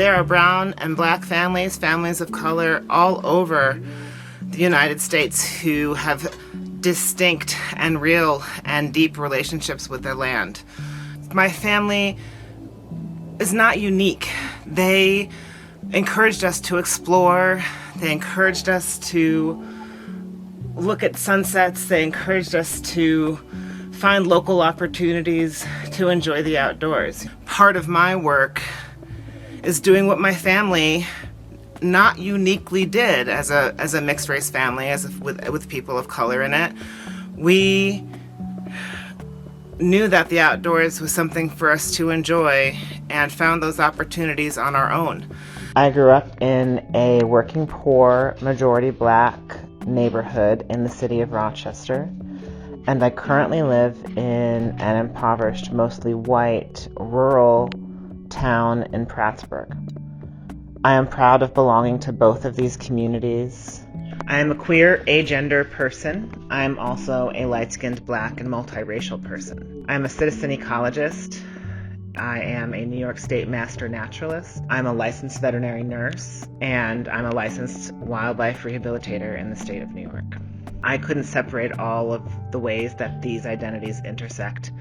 There are brown and black families, families of color all over the United States who have distinct and real and deep relationships with their land. My family is not unique. They encouraged us to explore. They encouraged us to look at sunsets. They encouraged us to find local opportunities to enjoy the outdoors. Part of my work is doing what my family not uniquely did as a mixed race family, with people of color in it. We knew that the outdoors was something for us to enjoy and found those opportunities on our own. I grew up in a working poor, majority black neighborhood in the city of Rochester, and I currently live in an impoverished, mostly white, rural town in Prattsburg. I am proud of belonging to both of these communities. I am a queer, agender person. I am also a light-skinned, black, and multiracial person. I am a citizen ecologist. I am a New York State master naturalist. I'm a licensed veterinary nurse, and I'm a licensed wildlife rehabilitator in the state of New York. I couldn't separate all of the ways that these identities intersect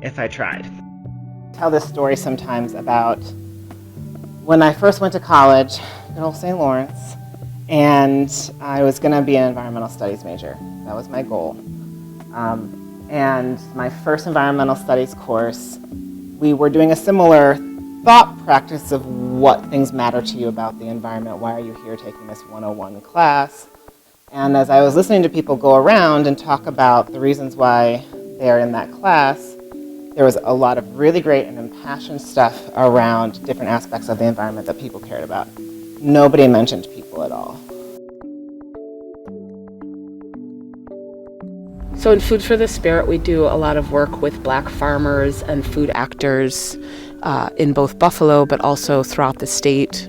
if I tried. I tell this story sometimes about when I first went to college, good old St. Lawrence, and I was going to be an environmental studies major. That was my goal. And my first environmental studies course, we were doing a similar thought practice of what things matter to you about the environment. Why are you here taking this 101 class? And as I was listening to people go around and talk about the reasons why they're in that class, there was a lot of really great and impassioned stuff around different aspects of the environment that people cared about. Nobody mentioned people at all. So in Food for the Spirit, we do a lot of work with Black farmers and food actors in both Buffalo, but also throughout the state.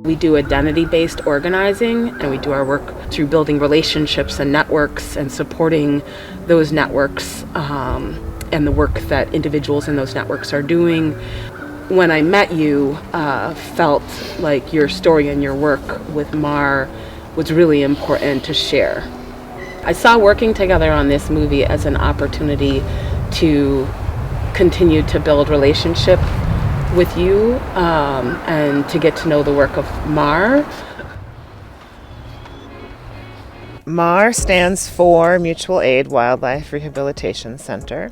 We do identity-based organizing, and we do our work through building relationships and networks and supporting those networks and the work that individuals in those networks are doing. When I met you, felt like your story and your work with Mar was really important to share. I saw working together on this movie as an opportunity to continue to build relationship with you and to get to know the work of Mar. MAR stands for Mutual Aid Wildlife Rehabilitation Center,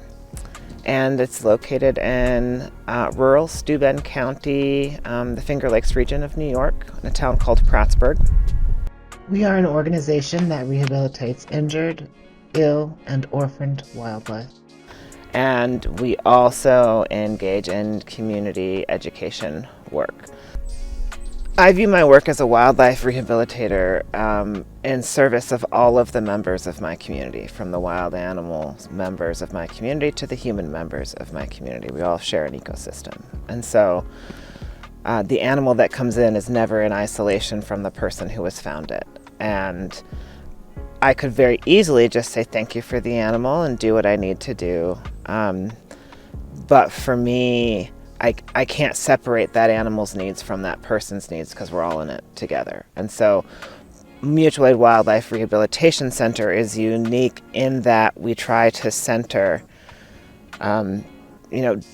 and it's located in rural Steuben County, the Finger Lakes region of New York, in a town called Prattsburg. We are an organization that rehabilitates injured, ill, and orphaned wildlife. And we also engage in community education work. I view my work as a wildlife rehabilitator in service of all of the members of my community, from the wild animal members of my community to the human members of my community. We all share an ecosystem. And so the animal that comes in is never in isolation from the person who has found it. And I could very easily just say thank you for the animal and do what I need to do. But for me, I can't separate that animal's needs from that person's needs because we're all in it together. And so Mutual Aid Wildlife Rehabilitation Center is unique in that we try to center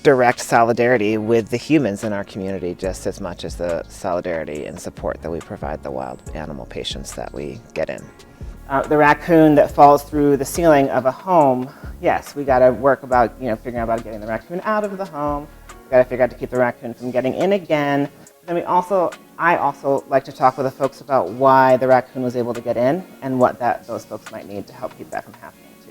direct solidarity with the humans in our community just as much as the solidarity and support that we provide the wild animal patients that we get in. The raccoon that falls through the ceiling of a home, yes, we got to work about figuring out about getting the raccoon out of the home. We got to figure out to keep the raccoon from getting in again. Then I also like to talk with the folks about why the raccoon was able to get in and what those folks might need to help keep that from happening too.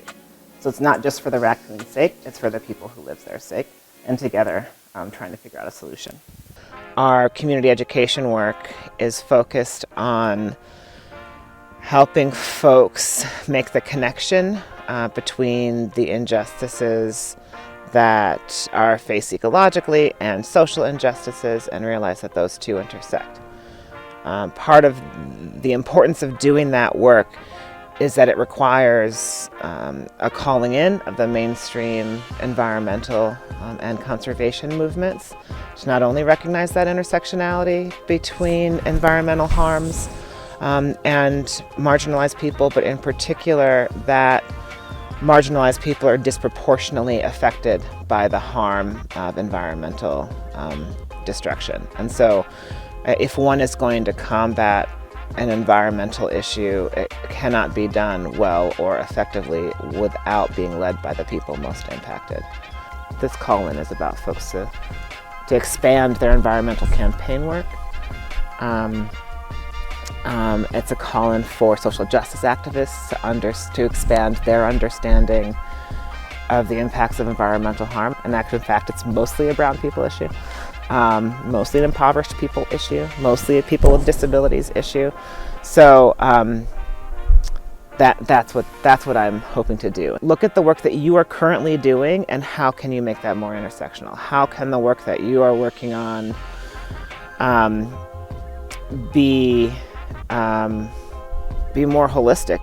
So it's not just for the raccoon's sake, it's for the people who live there's sake, and together trying to figure out a solution. Our community education work is focused on helping folks make the connection between the injustices that are faced ecologically and social injustices, and realize that those two intersect. Part of the importance of doing that work is that it requires a calling in of the mainstream environmental and conservation movements to not only recognize that intersectionality between environmental harms and marginalized people, but in particular that marginalized people are disproportionately affected by the harm of environmental destruction. And so if one is going to combat an environmental issue, it cannot be done well or effectively without being led by the people most impacted. This call-in is about folks to expand their environmental campaign work. It's a call-in for social justice activists to expand their understanding of the impacts of environmental harm. And actually, in fact, it's mostly a brown people issue. Mostly an impoverished people issue, mostly a people with disabilities issue. So that's what I'm hoping to do. Look at the work that you are currently doing and how can you make that more intersectional? How can the work that you are working on be more holistic?